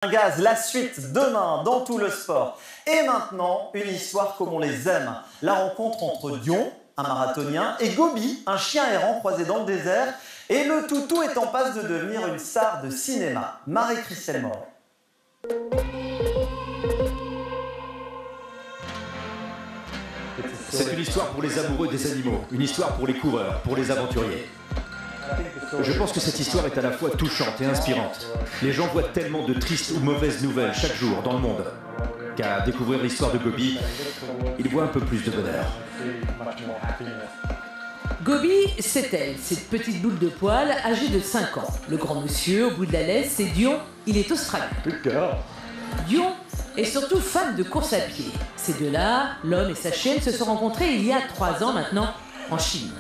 Gaz, la suite demain dans tout le sport. Et maintenant, une histoire comme on les aime. La rencontre entre Dion, un marathonien, et Gobi, un chien errant croisé dans le désert. Et le toutou est en passe de devenir une star de cinéma. Marie-Christelle Moreau. C'est une histoire pour les amoureux des animaux, une histoire pour les coureurs, pour les aventuriers. Je pense que cette histoire est à la fois touchante et inspirante. Les gens voient tellement de tristes ou mauvaises nouvelles chaque jour dans le monde qu'à découvrir l'histoire de Gobi, ils voient un peu plus de bonheur. Gobi, c'est elle, cette petite boule de poils âgée de 5 ans. Le grand monsieur au bout de la laisse, c'est Dion, il est australien. Dion est surtout fan de course à pied. Ces deux-là, l'homme et sa chienne, se sont rencontrés il y a 3 ans maintenant, en Chine.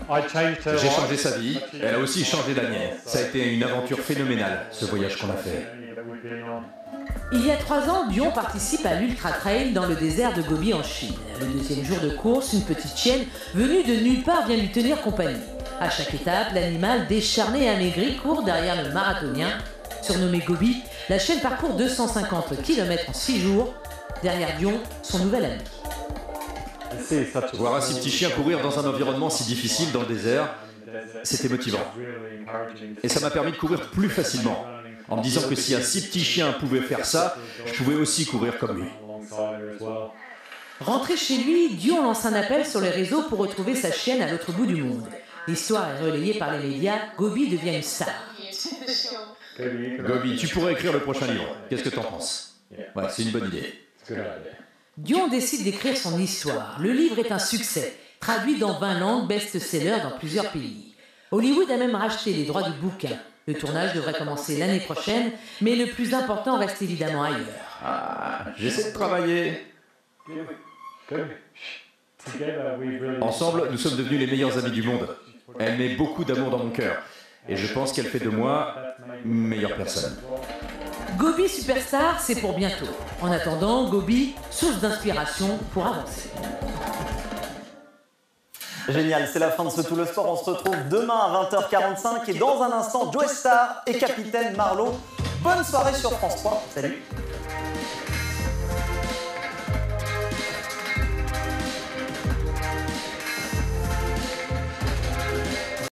J'ai changé sa vie, elle a aussi changé la mienne. Ça a été une aventure phénoménale, ce voyage qu'on a fait. Il y a 3 ans, Dion participe à l'Ultra Trail dans le désert de Gobi en Chine. Le deuxième jour de course, une petite chienne venue de nulle part vient lui tenir compagnie. À chaque étape, l'animal décharné et amaigri court derrière le marathonien. Surnommé Gobi, la chienne parcourt 250 km en 6 jours. Derrière Dion, son nouvel ami. Voir un si petit chien courir dans un environnement si difficile dans le désert, c'était motivant. Et ça m'a permis de courir plus facilement, en me disant que si un si petit chien pouvait faire ça, je pouvais aussi courir comme lui. Rentré chez lui, Dion lance un appel sur les réseaux pour retrouver sa chienne à l'autre bout du monde. L'histoire est relayée par les médias, Gobi devient une star. Gobi, tu pourrais écrire le prochain livre. Qu'est-ce que t'en penses? Ouais, c'est une bonne idée. Dion décide d'écrire son histoire. Le livre est un succès, traduit dans 20 langues, best-seller dans plusieurs pays. Hollywood a même racheté les droits du bouquin. Le tournage devrait commencer l'année prochaine, mais le plus important reste évidemment ailleurs. Ah, j'essaie de travailler. Ensemble, nous sommes devenus les meilleurs amis du monde. Elle met beaucoup d'amour dans mon cœur. Et je pense qu'elle fait de moi une meilleure personne. Gobi Superstar, c'est pour bientôt. En attendant, Gobi, source d'inspiration pour avancer. Génial, c'est la fin de ce Tout le Sport. On se retrouve demain à 20h45 et dans un instant, Joe Star et Capitaine Marlowe. Bonne soirée sur France 3. Salut.